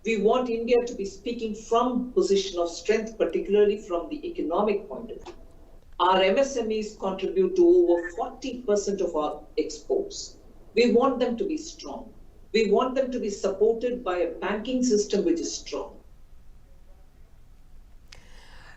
We want India to be speaking from position of strength, particularly from the economic point of view. Our MSMEs contribute to over 40% of our exports. We want them to be strong. We want them to be supported by a banking system which is strong.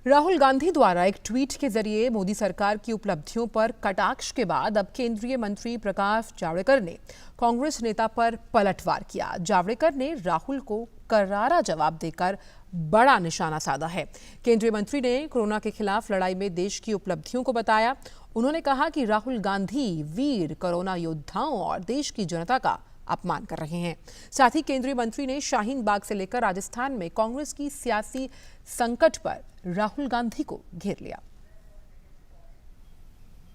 Rahul Gandhi द्वारा एक tweet के जरिए मोदी सरकार की उपलब्धियों पर कटाक्ष के बाद अब केंद्रीय मंत्री प्रकाश जावड़ेकर ने कांग्रेस नेता पर पलटवार किया। जावड़ेकर ने राहुल को करारा जवाब देकर बड़ा निशाना साधा है। केंद्रीय मंत्री ने कोरोना के खिलाफ लड़ाई में देश की उपलब्धियों को बताया। उन्होंने कहा कि राहुल गांधी वीर कोरोना योद्धाओं और देश की जनता का अपमान कर रहे हैं। साथ ही केंद्रीय मंत्री ने शाहीन बाग से लेकर राजस्थान में कांग्रेस की सियासी संकट पर राहुल गांधी को घेर लिया।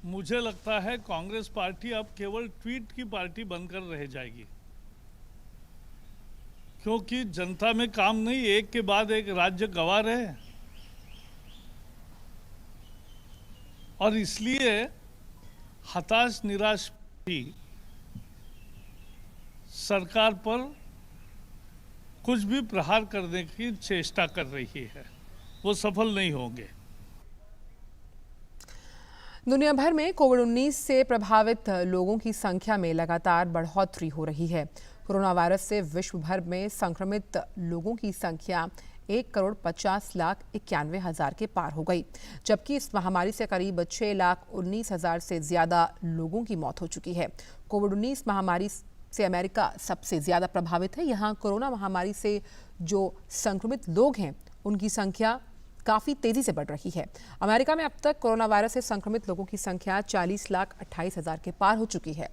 मुझे लगता है कांग्रेस पार्टी अब केवल ट्वीट की पार्टी बनकर रह जाएगी, क्योंकि जनता में काम नहीं, एक के बाद एक राज्य गंवा रहे और इसलिए हताश निराश सरकार पर कुछ भी प्रहार करने की चेष्टा कर रही है, वो सफल नहीं होंगे। दुनिया भर में कोविड-19 से प्रभावित लोगों की संख्या में लगातार बढ़ोतरी हो रही है। कोरोना वायरस से विश्व भर में संक्रमित लोगों की संख्या 1,50,91,000 के पार हो गई, जबकि इस महामारी से करीब 6,19,000 से ज्यादा लोगों की मौत हो चुकी है। कोविड-19 महामारी से अमेरिका सबसे ज्यादा प्रभावित है। यहाँ कोरोना महामारी से जो संक्रमित लोग हैं उनकी संख्या काफी तेजी से बढ़ रही है। अमेरिका में अब तक कोरोना वायरस से संक्रमित लोगों की संख्या 40,28,000 के पार हो चुकी है,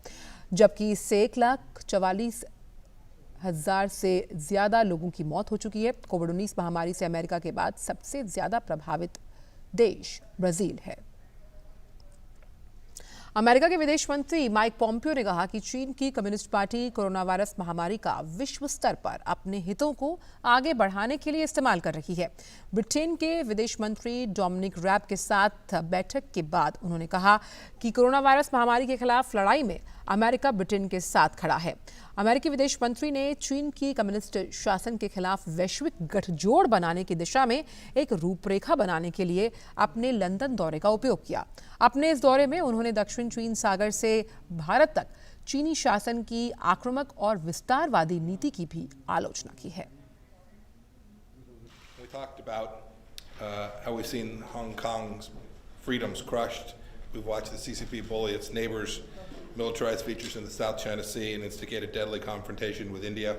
जबकि इससे 1,44,000 से ज्यादा लोगों की मौत हो चुकी है। कोविड-19 महामारी से अमेरिका के बाद सबसे ज्यादा प्रभावित देश ब्राजील है। अमेरिका के विदेश मंत्री माइक पॉम्पियो ने कहा कि चीन की कम्युनिस्ट पार्टी कोरोना वायरस महामारी का विश्व स्तर पर अपने हितों को आगे बढ़ाने के लिए इस्तेमाल कर रही है। ब्रिटेन के विदेश मंत्री डोमिनिक रैब के साथ बैठक के बाद उन्होंने कहा कि कोरोना वायरस महामारी के खिलाफ लड़ाई में अमेरिका ब्रिटेन के साथ खड़ा है। अमेरिकी विदेश मंत्री ने चीन की कम्युनिस्ट शासन के खिलाफ वैश्विक गठजोड़ बनाने की दिशा में एक रूपरेखा बनाने के लिए अपने लंदन दौरे का उपयोग किया। अपने इस दौरे में उन्होंने दक्षिण चीन सागर से भारत तक चीनी शासन की आक्रामक और विस्तारवादी नीति की भी आलोचना की है। We talked about how we've seen Hong Kong's freedoms crushed. We've watched the CCP bully its neighbors, militarized features in the South China Sea, and instigate a deadly confrontation with India.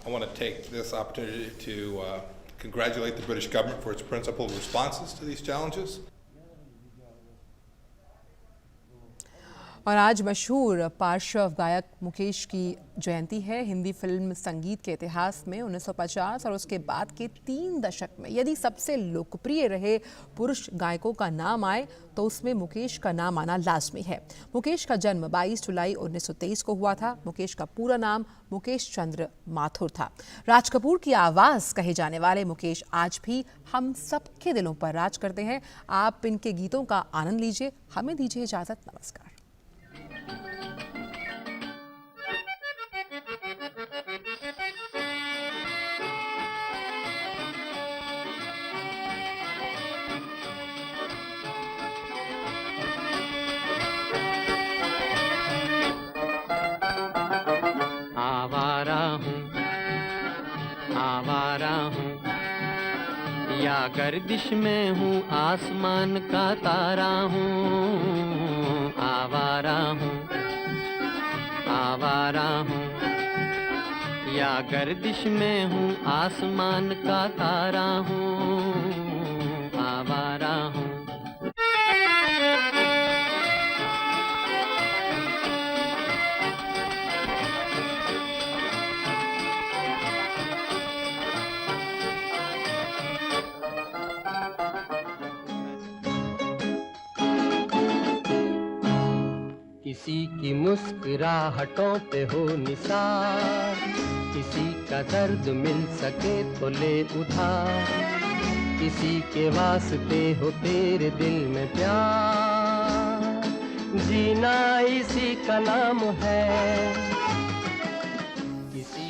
I want to take this opportunity to congratulate the British government for its principled responses to these challenges. और आज मशहूर पार्श्व गायक मुकेश की जयंती है। Hindi film संगीत के इतिहास में 1950 और उसके बाद के 3 दशक में यदि सबसे लोकप्रिय रहे पुरुष गायकों का नाम आए तो उसमें मुकेश का नाम आना लाजमी है। मुकेश का जन्म 22 जुलाई 1923 को हुआ था। मुकेश का पूरा नाम मुकेश चंद्र माथुर था। राज कपूर की आवाज़ कहे जाने वाले मुकेश आज भी हम सबके दिलों पर राज करते हैं। आप इनके गीतों का आनंद लीजिए। हमें दीजिए इजाज़त। नमस्कार। आवारा हूँ या गर्दिश में हूँ, आसमान का तारा हूँ। आवारा हूँ या गर्दिश में हूँ, आसमान का तारा हूँ। आवारा हूँ। किसी की मुस्कुराहटों पे हो निसार, किसी का दर्द मिल सके तो ले उधार, किसी के वास्ते हो तेरे दिल में प्यार, जीना इसी का नाम है। किसी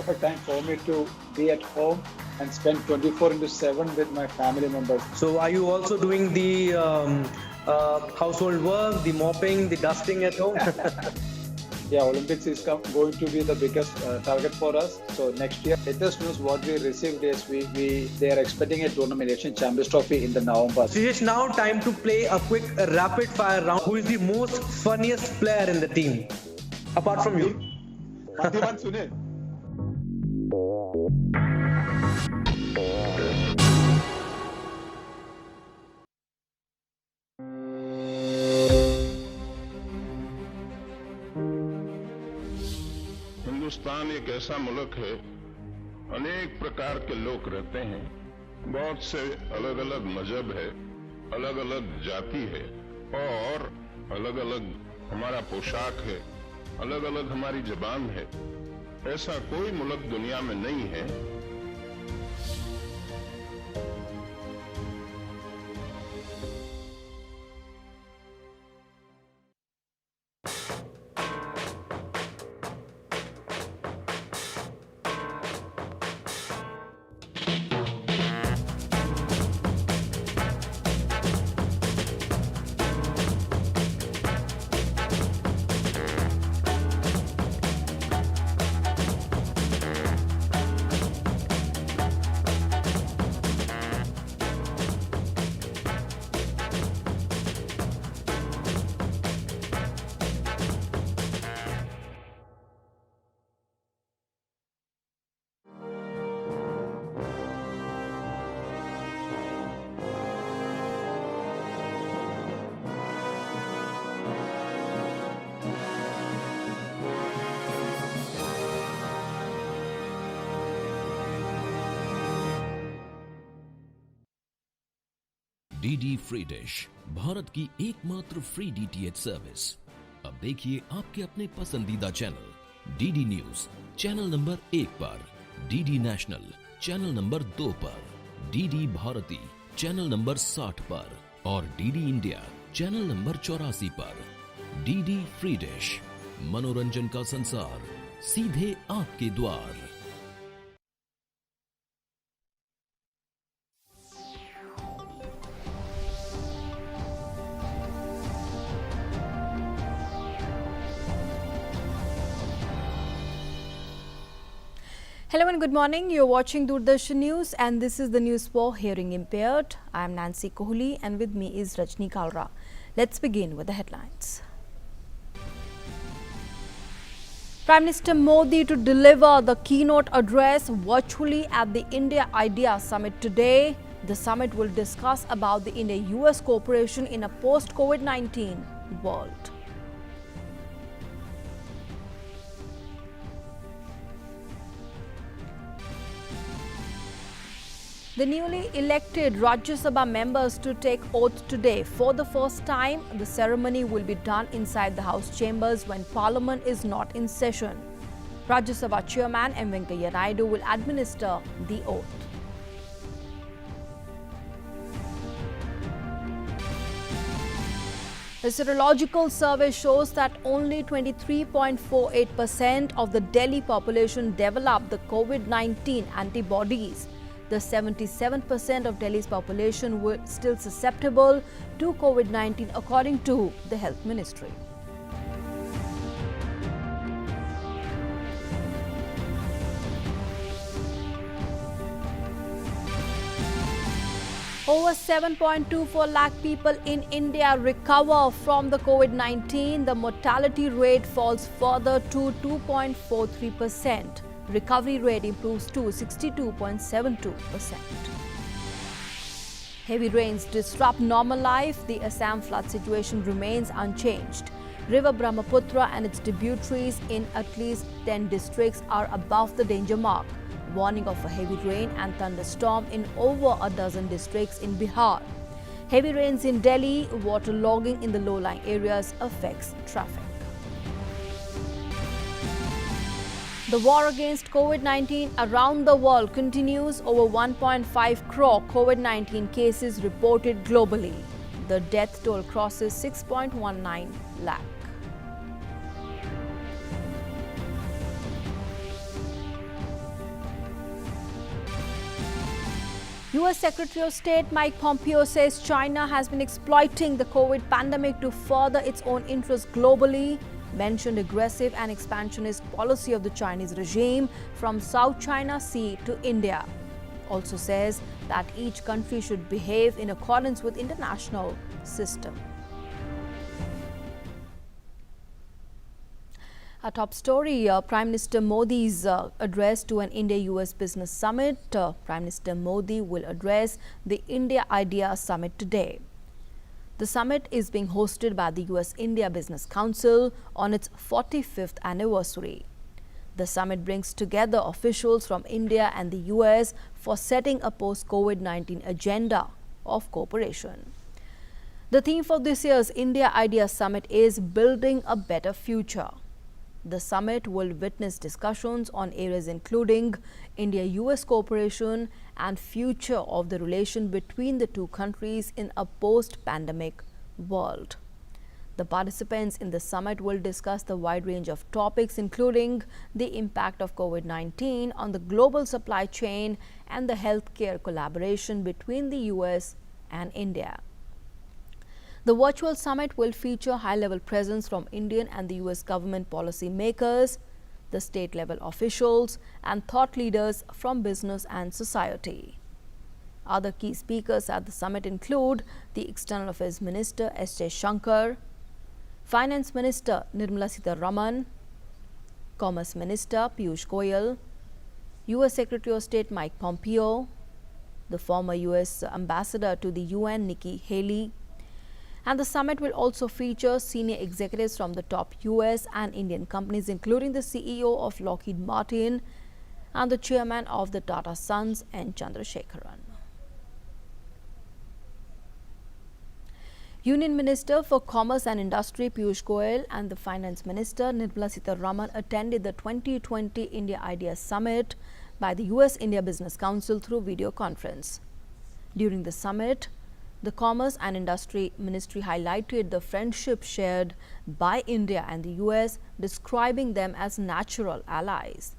perfect time for me to be at home and spend 24/7 with my family members. So are you also doing the household work, the mopping, the dusting at home? Yeah, Olympics is going to be the biggest target for us. So next year, latest news what we received is they are expecting a tournament, Asian Champions Trophy in the November. So it's now time to play a quick rapid fire round. Who is the most funniest player in the team? Apart from you. Mantiman Sunil. Hindustan एक ऐसा मुल्क है, अनेक प्रकार के लोग रहते हैं, बहुत से अलग अलग मजहब है, अलग अलग जाति है और अलग अलग हमारा पोशाक है, अलग अलग हमारी जबान है। ऐसा कोई मुल्क दुनिया में नहीं है डीडी फ्री डिश, भारत की एकमात्र फ्री डीटीएच सर्विस। अब देखिए आपके अपने पसंदीदा channel DD news channel number 1 पर, डीडी नेशनल चैनल नंबर 2 पर, डीडी भारती चैनल नंबर 60 पर और डीडी इंडिया चैनल नंबर 84 पर। डीडी फ्री डिश, मनोरंजन का संसार सीधे आपके द्वार। Hello and good morning. You're watching Doordarshan News and this is the news for hearing impaired. I am Nancy Kohli and with me is Rajni Kalra. Let's begin with the headlines. Prime Minister Modi to deliver the keynote address virtually at the India Idea Summit today. The summit will discuss about the India-US cooperation in a post-COVID-19 world. The newly elected Rajya Sabha members to take oath today. For the first time, the ceremony will be done inside the House chambers when Parliament is not in session. Rajya Sabha Chairman M. Venkaiah Naidu will administer the oath. The serological survey shows that only 23.48% of the Delhi population developed the COVID-19 antibodies. The 77% of Delhi's population were still susceptible to COVID-19 according to the Health Ministry. Over 7.24 lakh people in India recover from the COVID-19. The mortality rate falls further to 2.43%. Recovery rate improves to 62.72%. Heavy rains disrupt normal life. The Assam flood situation remains unchanged. River Brahmaputra and its tributaries in at least 10 districts are above the danger mark. Warning of a heavy rain and thunderstorm in over a dozen districts in Bihar. Heavy rains in Delhi, waterlogging in the low-lying areas affects traffic. The war against COVID-19 around the world continues. Over 1.5 crore COVID-19 cases reported globally. The death toll crosses 6.19 lakh. US Secretary of State Mike Pompeo says China has been exploiting the COVID pandemic to further its own interests globally. Mentioned aggressive and expansionist policy of the Chinese regime from South China Sea to India. Also says that each country should behave in accordance with international system. Our top story, Prime Minister Modi's address to an India-US business summit. Prime Minister Modi will address the India Idea Summit today. The summit is being hosted by the US-India Business Council on its 45th anniversary. The summit brings together officials from India and the US for setting a post-COVID-19 agenda of cooperation. The theme for this year's India Idea Summit is Building a Better Future. The summit will witness discussions on areas including India-US cooperation and future of the relation between the two countries in a post-pandemic world. The participants in the summit will discuss the wide range of topics including the impact of COVID-19 on the global supply chain and the healthcare collaboration between the US and India. The virtual summit will feature high-level presence from Indian and the US government policy makers, the state-level officials, and thought leaders from business and society. Other key speakers at the summit include the External Affairs Minister S. Jaishankar, Finance Minister Nirmala Sitharaman, Commerce Minister Piyush Goyal, US Secretary of State Mike Pompeo, the former US Ambassador to the UN Nikki Haley, and the summit will also feature senior executives from the top US and Indian companies, including the CEO of Lockheed Martin and the chairman of the Tata Sons, N. Chandrasekaran. Union Minister for Commerce and Industry Piyush Goyal and the Finance Minister Nirmala Sitharaman attended the 2020 India Idea Summit by the US-India Business Council through video conference. During the summit, the Commerce and Industry Ministry highlighted the friendship shared by India and the US, describing them as natural allies.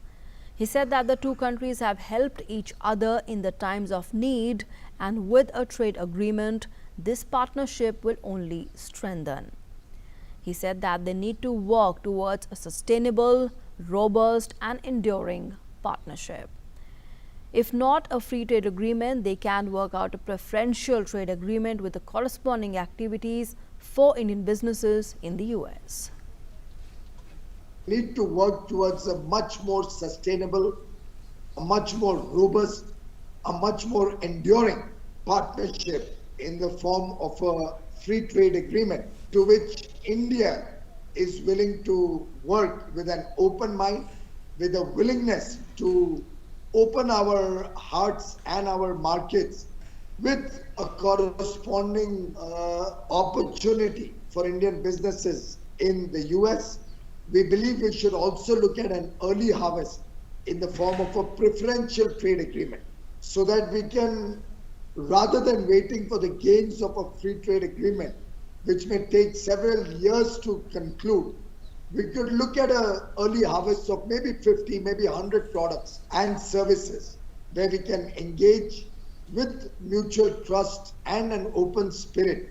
He said that the two countries have helped each other in the times of need, and with a trade agreement, this partnership will only strengthen. He said that they need to work towards a sustainable, robust, and enduring partnership. If not a free trade agreement, they can work out a preferential trade agreement with the corresponding activities for Indian businesses in the US. We need to work towards a much more sustainable, a much more robust, a much more enduring partnership in the form of a free trade agreement to which India is willing to work with an open mind, with a willingness to open our hearts and our markets with a corresponding opportunity for Indian businesses in the US. We believe we should also look at an early harvest in the form of a preferential trade agreement so that we can, rather than waiting for the gains of a free trade agreement, which may take several years to conclude, we could look at an early harvest of maybe 50, maybe 100 products and services where we can engage with mutual trust and an open spirit.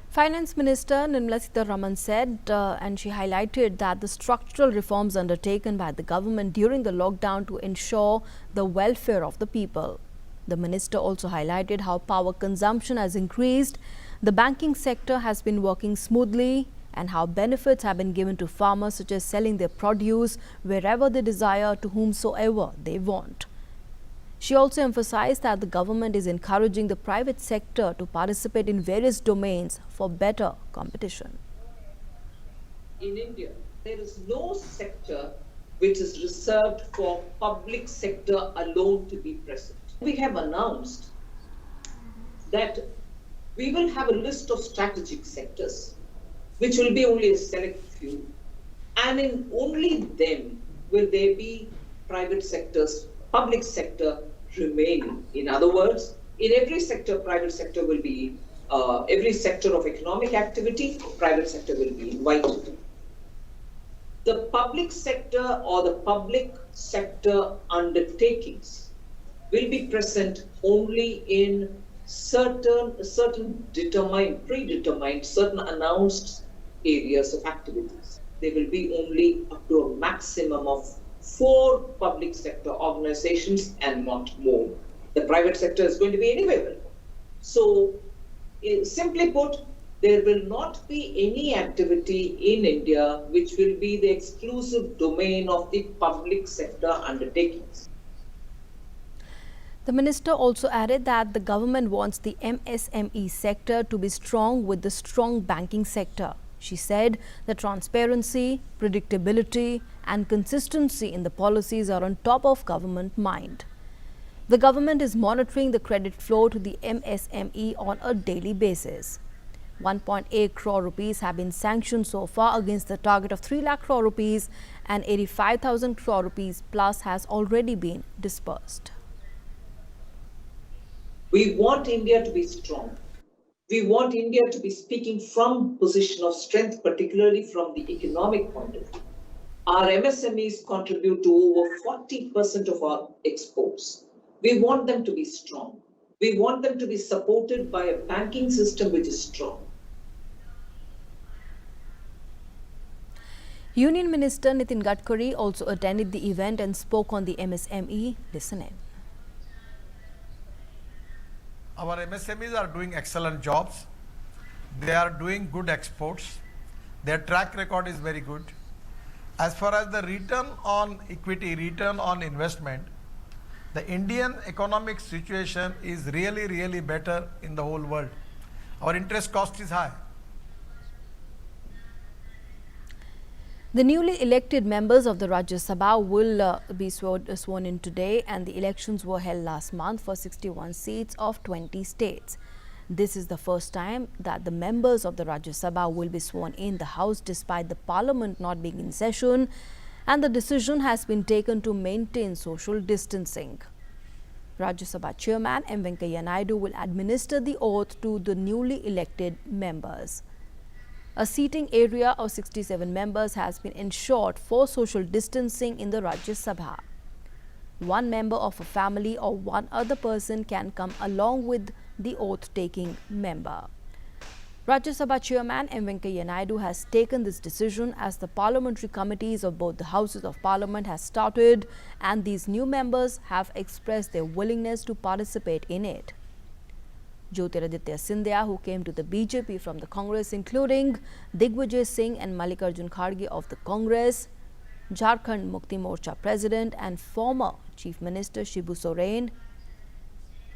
Finance Minister Nirmala Sitharaman said, and she highlighted that the structural reforms undertaken by the government during the lockdown to ensure the welfare of the people. The minister also highlighted how power consumption has increased, the banking sector has been working smoothly, and how benefits have been given to farmers, such as selling their produce wherever they desire to whomsoever they want. She also emphasized that the government is encouraging the private sector to participate in various domains for better competition. In India, there is no sector which is reserved for public sector alone to be present. We have announced that we will have a list of strategic sectors, which will be only a select few, and in only them will there be private sectors, public sector remaining. In other words, in every sector, private sector will be, every sector of economic activity, private sector will be invited. The public sector or the public sector undertakings will be present only in certain predetermined, certain announced areas of activities. They will be only up to a maximum of 4 public sector organizations and not more. The private sector is going to be anywhere welcome. So, simply put, there will not be any activity in India which will be the exclusive domain of the public sector undertakings. The minister also added that the government wants the MSME sector to be strong with the strong banking sector. She said that transparency, predictability and consistency in the policies are on top of government mind. The government is monitoring the credit flow to the MSME on a daily basis. 1.8 crore rupees have been sanctioned so far against the target of 3 lakh crore rupees, and 85,000 crore rupees plus has already been disbursed. We want India to be strong. We want India to be speaking from position of strength, particularly from the economic point of view. Our MSMEs contribute to over 40% of our exports. We want them to be strong. We want them to be supported by a banking system which is strong. Union Minister Nitin Gadkari also attended the event and spoke on the MSME. Listen in. Our MSMEs are doing excellent jobs. They are doing good exports. Their track record is very good. As far as the return on equity, return on investment, the Indian economic situation is really better in the whole world. Our interest cost is high. The newly elected members of the Rajya Sabha will be sworn in today, and the elections were held last month for 61 seats of 20 states. This is the first time that the members of the Rajya Sabha will be sworn in the House despite the Parliament not being in session, and the decision has been taken to maintain social distancing. Rajya Sabha Chairman M. Venkaiah Naidu will administer the oath to the newly elected members. A seating area of 67 members has been ensured for social distancing in the Rajya Sabha. One member of a family or one other person can come along with the oath-taking member. Rajya Sabha Chairman M. Venkaiah Naidu has taken this decision as the parliamentary committees of both the houses of parliament has started, and these new members have expressed their willingness to participate in it. Jyotiraditya Scindia, who came to the BJP from the Congress, including Digvijay Singh and Mallikarjun Kharge of the Congress, Jharkhand Mukti Morcha President and former Chief Minister Shibu Soren,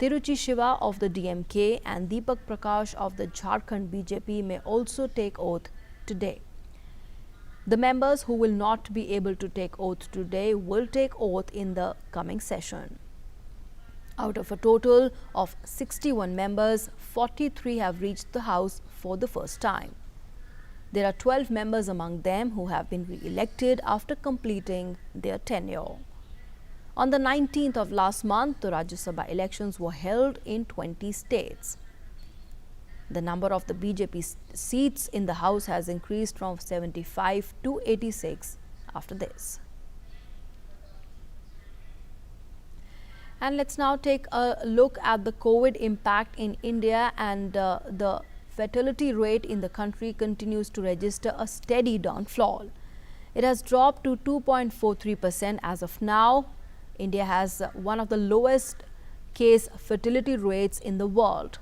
Tiruchi Shiva of the DMK and Deepak Prakash of the Jharkhand BJP may also take oath today. The members who will not be able to take oath today will take oath in the coming session. Out of a total of 61 members, 43 have reached the House for the first time. There are 12 members among them who have been re-elected after completing their tenure. On the 19th of last month, the Rajya Sabha elections were held in 20 states. The number of the BJP seats in the House has increased from 75 to 86 after this. And let's now take a look at the COVID impact in India, and the fertility rate in the country continues to register a steady downfall. It has dropped to 2.43% as of now. India has one of the lowest case fertility rates in the world.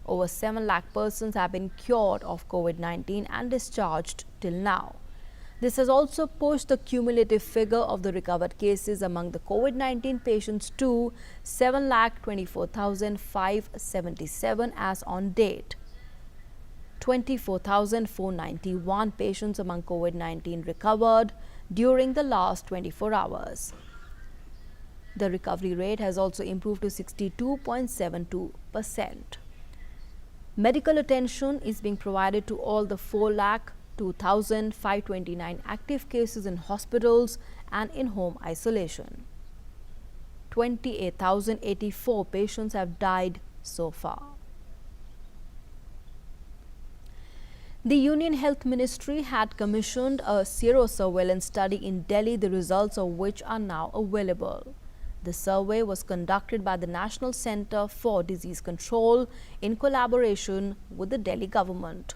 Over 7 lakh persons have been cured of COVID-19 and discharged till now. This has also pushed the cumulative figure of the recovered cases among the COVID-19 patients to 7,24,577 as on date. 24,491 patients among COVID-19 recovered during the last 24 hours. The recovery rate has also improved to 62.72%. Medical attention is being provided to all the 4,02,529 active cases in hospitals and in home isolation. 28,084 patients have died so far. The Union Health Ministry had commissioned a sero-surveillance study in Delhi, the results of which are now available. The survey was conducted by the National Centre for Disease Control in collaboration with the Delhi government.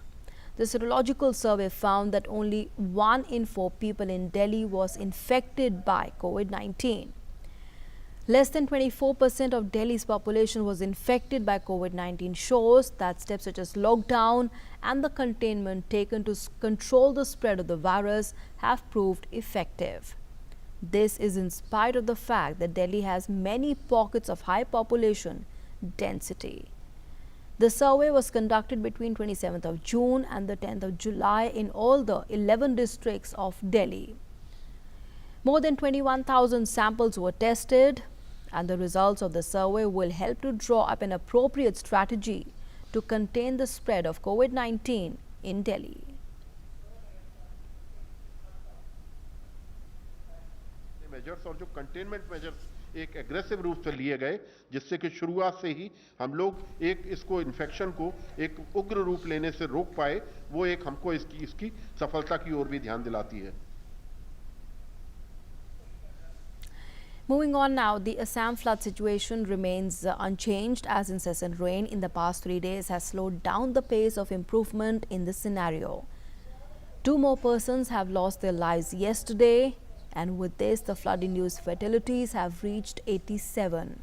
The serological survey found that only 1 in 4 people in Delhi was infected by COVID-19. Less than 24% of Delhi's population was infected by COVID-19 shows that steps such as lockdown and the containment taken to control the spread of the virus have proved effective. This is in spite of the fact that Delhi has many pockets of high population density. The survey was conducted between 27th of June and the 10th of July in all the 11 districts of Delhi. More than 21,000 samples were tested, and the results of the survey will help to draw up an appropriate strategy to contain the spread of COVID-19 in Delhi. Measures और जो containment measures एक aggressive रूप से लिए गए, जिससे कि शुरुआत से ही हम लोग इसको इन्फेक्शन को एक उग्र रूप लेने से रोक पाए, वो एक हमको इसकी सफलता की ओर भी ध्यान दिलाती है. Moving on now, the Assam flood situation remains unchanged as incessant rain in the past 3 days has slowed down the pace of improvement in the scenario. 2 more persons have lost their lives yesterday, and with this, the flood-induced fatalities have reached 87.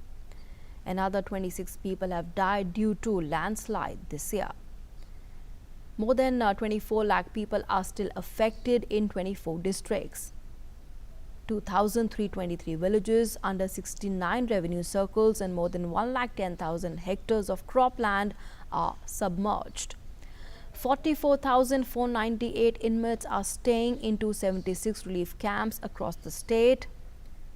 Another 26 people have died due to landslide this year. More than 24 lakh people are still affected in 24 districts. 2,323 villages under 69 revenue circles and more than 110,000 hectares of cropland are submerged. 44,498 inmates are staying in 276 relief camps across the state.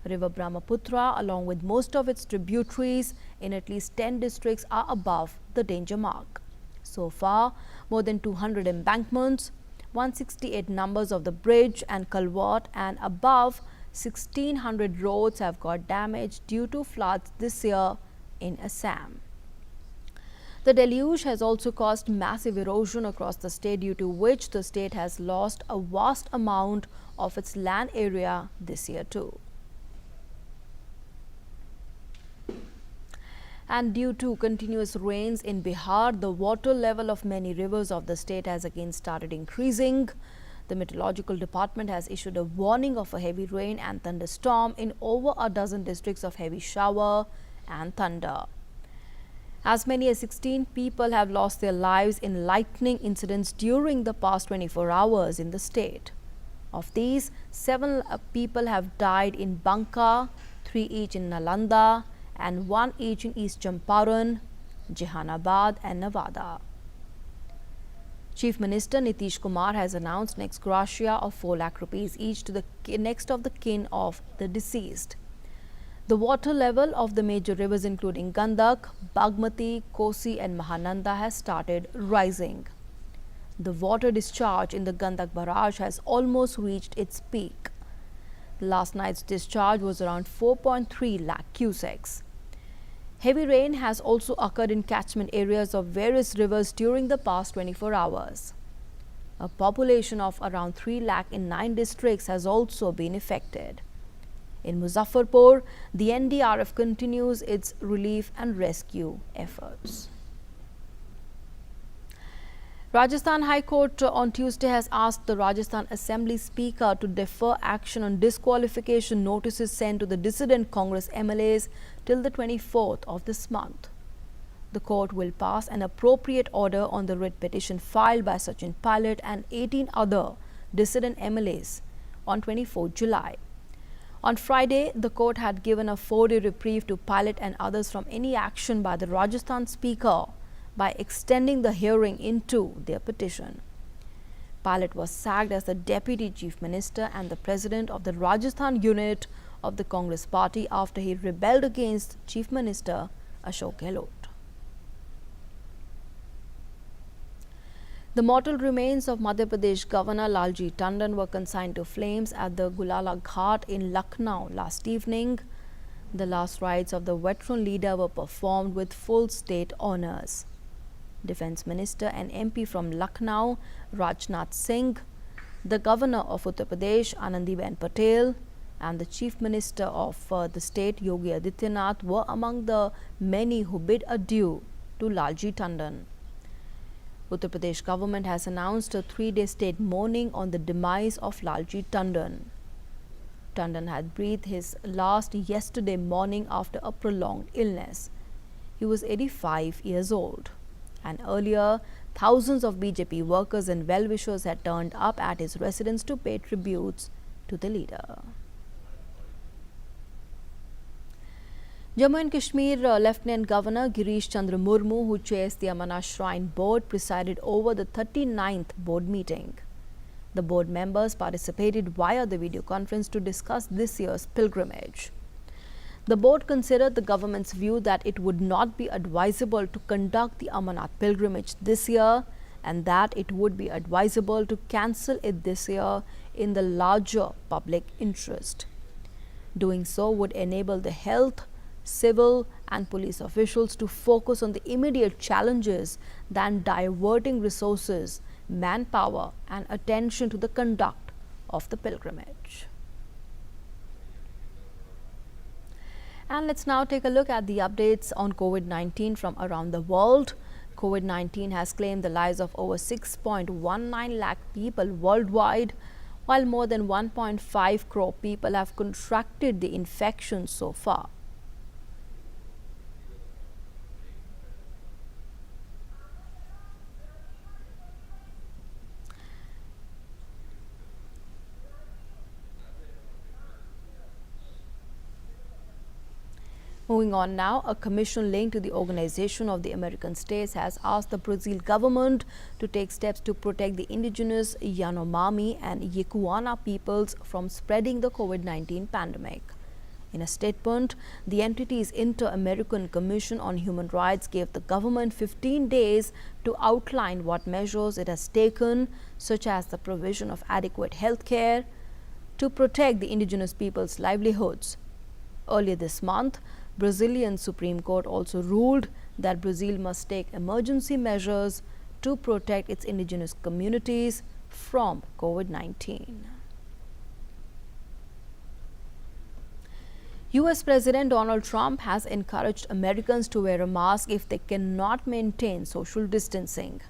River Brahmaputra, along with most of its tributaries in at least 10 districts, are above the danger mark. So far, more than 200 embankments, 168 numbers of the bridge and culvert, and above 1,600 roads have got damaged due to floods this year in Assam. The deluge has also caused massive erosion across the state, due to which the state has lost a vast amount of its land area this year too. And due to continuous rains in Bihar, the water level of many rivers of the state has again started increasing. The Meteorological Department has issued a warning of a heavy rain and thunderstorm in over a dozen districts of heavy shower and thunder. As many as 16 people have lost their lives in lightning incidents during the past 24 hours in the state. Of these, 7 people have died in Banka, 3 each in Nalanda, and 1 each in East Champaran, Jehanabad and Nevada. Chief Minister Nitish Kumar has announced ex gratia of 4 lakh rupees each to the next of the kin of the deceased. The water level of the major rivers including Gandak, Bagmati, Kosi and Mahananda has started rising. The water discharge in the Gandak barrage has almost reached its peak. Last night's discharge was around 4.3 lakh cusecs. Heavy rain has also occurred in catchment areas of various rivers during the past 24 hours. A population of around 3 lakh in 9 districts has also been affected. In Muzaffarpur, the NDRF continues its relief and rescue efforts. Rajasthan High Court on Tuesday has asked the Rajasthan Assembly Speaker to defer action on disqualification notices sent to the dissident Congress MLAs till the 24th of this month. The court will pass an appropriate order on the writ petition filed by Sachin Pilot and 18 other dissident MLAs on 24 July. On Friday, the court had given a 4-day reprieve to Pilot and others from any action by the Rajasthan Speaker by extending the hearing into their petition. Pilot was sacked as the Deputy Chief Minister and the President of the Rajasthan unit of the Congress Party after he rebelled against Chief Minister Ashok Gehlot. The mortal remains of Madhya Pradesh Governor Lalji Tandon were consigned to flames at the Gulala Ghat in Lucknow last evening. The last rites of the veteran leader were performed with full state honours. Defence Minister and MP from Lucknow, Rajnath Singh, the Governor of Uttar Pradesh, Anandiben Patel, and the Chief Minister of the state, Yogi Adityanath, were among the many who bid adieu to Lalji Tandon. Uttar Pradesh government has announced a 3-day state mourning on the demise of Lalji Tandon. Tandon had breathed his last yesterday morning after a prolonged illness. He was 85 years old, and earlier thousands of BJP workers and well-wishers had turned up at his residence to pay tributes to the leader. Jammu and Kashmir Lieutenant Governor Girish Chandra Murmu, who chairs the Amarnath Shrine Board, presided over the 39th board meeting. The board members participated via the video conference to discuss this year's pilgrimage. The board considered the government's view that it would not be advisable to conduct the Amarnath pilgrimage this year, and that it would be advisable to cancel it this year in the larger public interest. Doing so would enable the health, civil and police officials to focus on the immediate challenges than diverting resources, manpower and attention to the conduct of the pilgrimage. And let's now take a look at the updates on COVID-19 from around the world. COVID-19 has claimed the lives of over 6.19 lakh people worldwide, while more than 1.5 crore people have contracted the infection so far. Moving on now, a commission linked to the Organization of the American States has asked the Brazil government to take steps to protect the indigenous Yanomami and Yekuana peoples from spreading the COVID-19 pandemic. In a statement, the entity's Inter-American Commission on Human Rights gave the government 15 days to outline what measures it has taken, such as the provision of adequate health care, to protect the indigenous people's livelihoods. Earlier this month, Brazilian Supreme Court also ruled that Brazil must take emergency measures to protect its indigenous communities from COVID-19. US President Donald Trump has encouraged Americans to wear a mask if they cannot maintain social distancing.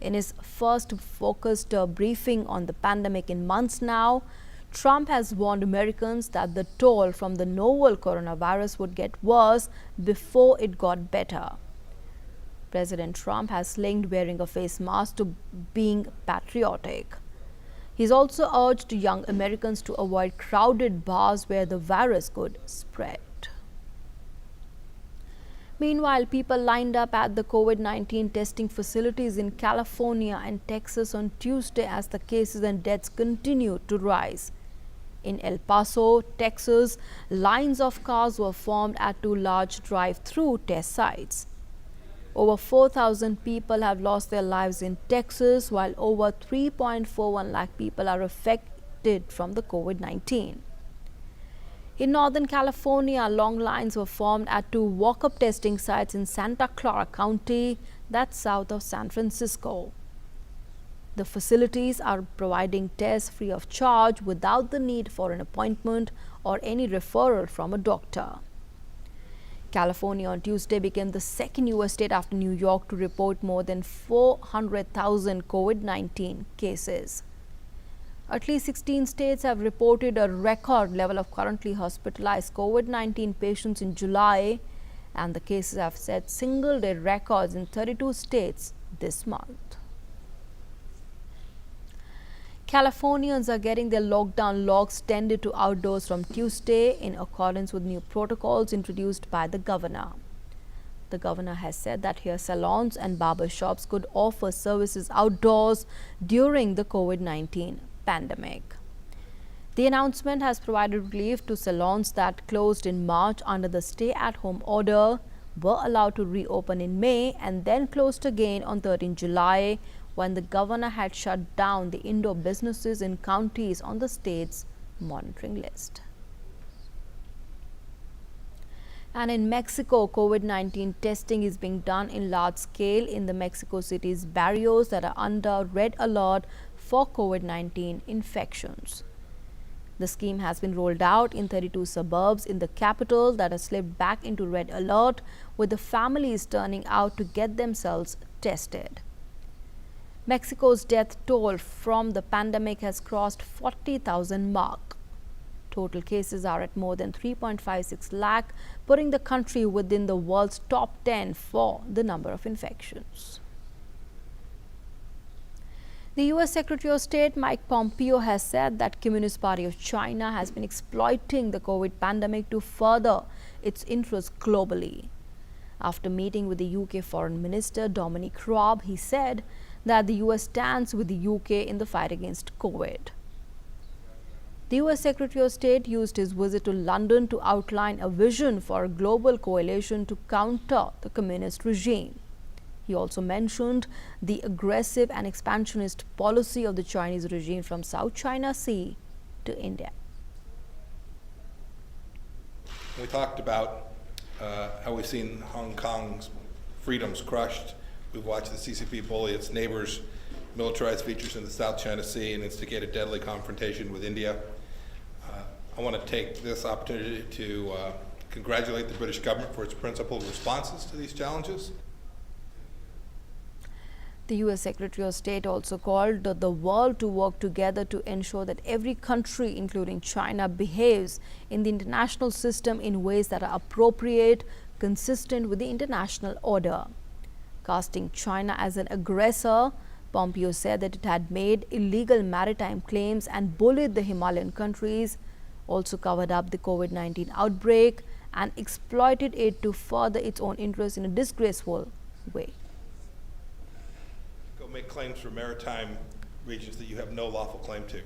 In his first focused briefing on the pandemic in months now, Trump has warned Americans that the toll from the novel coronavirus would get worse before it got better. President Trump has linked wearing a face mask to being patriotic. He's also urged young Americans to avoid crowded bars where the virus could spread. Meanwhile, people lined up at the COVID-19 testing facilities in California and Texas on Tuesday as the cases and deaths continued to rise. In El Paso, Texas, lines of cars were formed at 2 large drive-through test sites. Over 4,000 people have lost their lives in Texas, while over 3.41 lakh people are affected from the COVID-19. In Northern California, long lines were formed at 2 walk-up testing sites in Santa Clara County, that's south of San Francisco. The facilities are providing tests free of charge without the need for an appointment or any referral from a doctor. California on Tuesday became the second US state after New York to report more than 400,000 COVID-19 cases. At least 16 states have reported a record level of currently hospitalized COVID-19 patients in July, and the cases have set single-day records in 32 states this month. Californians are getting their lockdown logs tended to outdoors from Tuesday in accordance with new protocols introduced by the governor. The governor has said that hair salons and barber shops could offer services outdoors during the COVID-19 pandemic. The announcement has provided relief to salons that closed in March under the stay-at-home order, were allowed to reopen in May and then closed again on 13 July, when the governor had shut down the indoor businesses in counties on the state's monitoring list. And in Mexico, COVID-19 testing is being done in large scale in the Mexico City's barrios that are under red alert for COVID-19 infections. The scheme has been rolled out in 32 suburbs in the capital that has slipped back into red alert, with the families turning out to get themselves tested. Mexico's death toll from the pandemic has crossed 40,000 mark. Total cases are at more than 3.56 lakh, putting the country within the world's top 10 for the number of infections. The U.S. Secretary of State Mike Pompeo has said that Communist Party of China has been exploiting the COVID pandemic to further its interests globally. After meeting with the UK Foreign Minister Dominic Raab, he said that the US stands with the UK in the fight against COVID. The US Secretary of State used his visit to London to outline a vision for a global coalition to counter the communist regime. He also mentioned the aggressive and expansionist policy of the Chinese regime from South China Sea to India. We talked about how we've seen Hong Kong's freedoms crushed. We've watched the CCP bully its neighbors, militarized features in the South China Sea, and instigate a deadly confrontation with India. I want to take this opportunity to congratulate the British government for its principled responses to these challenges. The US Secretary of State also called the world to work together to ensure that every country, including China, behaves in the international system in ways that are appropriate, consistent with the international order. Casting China as an aggressor, Pompeo said that it had made illegal maritime claims and bullied the Himalayan countries, also covered up the COVID-19 outbreak and exploited it to further its own interests in a disgraceful way. Make claims for maritime regions that you have no lawful claim to.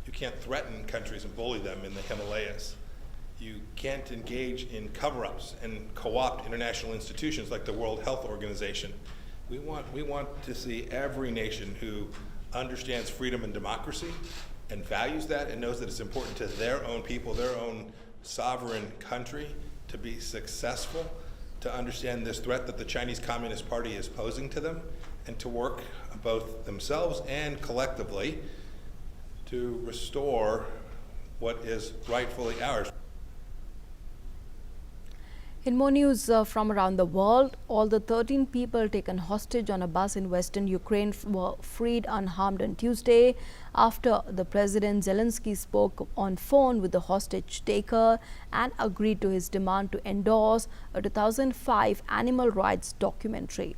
You can't threaten countries and bully them in the Himalayas. You can't engage in cover-ups and co-opt international institutions like the World Health Organization. We want to see every nation who understands freedom and democracy and values that and knows that it's important to their own people, their own sovereign country, to be successful, to understand this threat that the Chinese Communist Party is posing to them, and to work both themselves and collectively to restore what is rightfully ours. In more news from around the world, all the 13 people taken hostage on a bus in western Ukraine were freed unharmed on Tuesday after the President Zelensky spoke on phone with the hostage taker and agreed to his demand to endorse a 2005 animal rights documentary.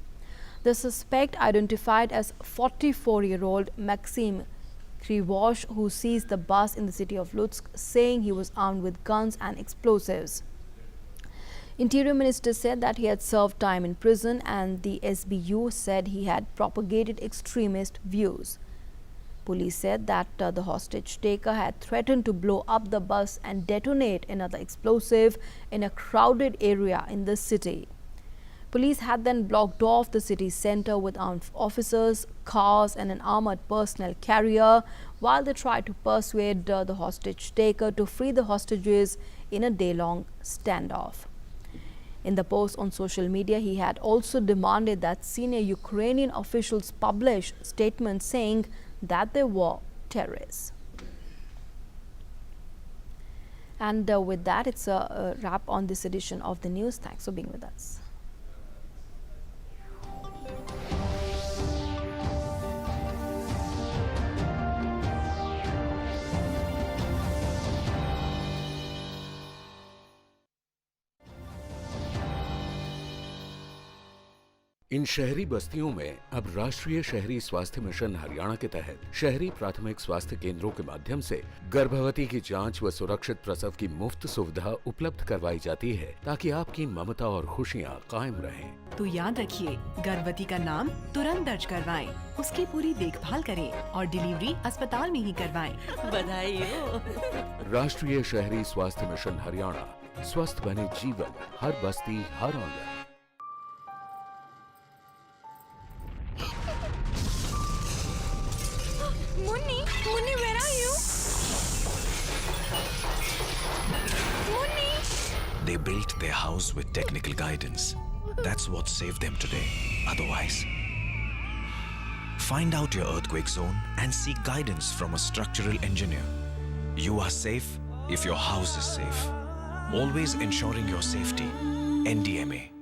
The suspect, identified as 44-year-old Maxim Krivosh, who seized the bus in the city of Lutsk, saying he was armed with guns and explosives. Interior Minister said that he had served time in prison, and the SBU said he had propagated extremist views. Police said that the hostage taker had threatened to blow up the bus and detonate another explosive in a crowded area in the city. Police had then blocked off the city center with armed officers, cars and an armored personnel carrier while they tried to persuade the hostage taker to free the hostages in a day-long standoff. In the post on social media, he had also demanded that senior Ukrainian officials publish statements saying that they were terrorists. And with that, it's a wrap on this edition of the news. Thanks for being with us. इन शहरी बस्तियों में अब राष्ट्रीय शहरी स्वास्थ्य mission Haryana के तहत शहरी प्राथमिक स्वास्थ्य केंद्रों के माध्यम से गर्भवती की जांच व सुरक्षित प्रसव की मुफ्त सुविधा उपलब्ध करवाई जाती है, ताकि आपकी ममता और खुशियां कायम रहें। तो याद रखिए, गर्भवती का नाम तुरंत दर्ज करवाएं, उसकी पूरी देखभाल करें और डिलीवरी अस्पताल में ही करवाएं। बधाई हो। राष्ट्रीय शहरी स्वास्थ्य मिशन हरियाणा, स्वस्थ बने जीवन, हर बस्ती हर आंगन। Munni, where are you? Munni! They built their house with technical guidance. That's what saved them today. Otherwise, find out your earthquake zone and seek guidance from a structural engineer. You are safe if your house is safe. Always ensuring your safety. NDMA.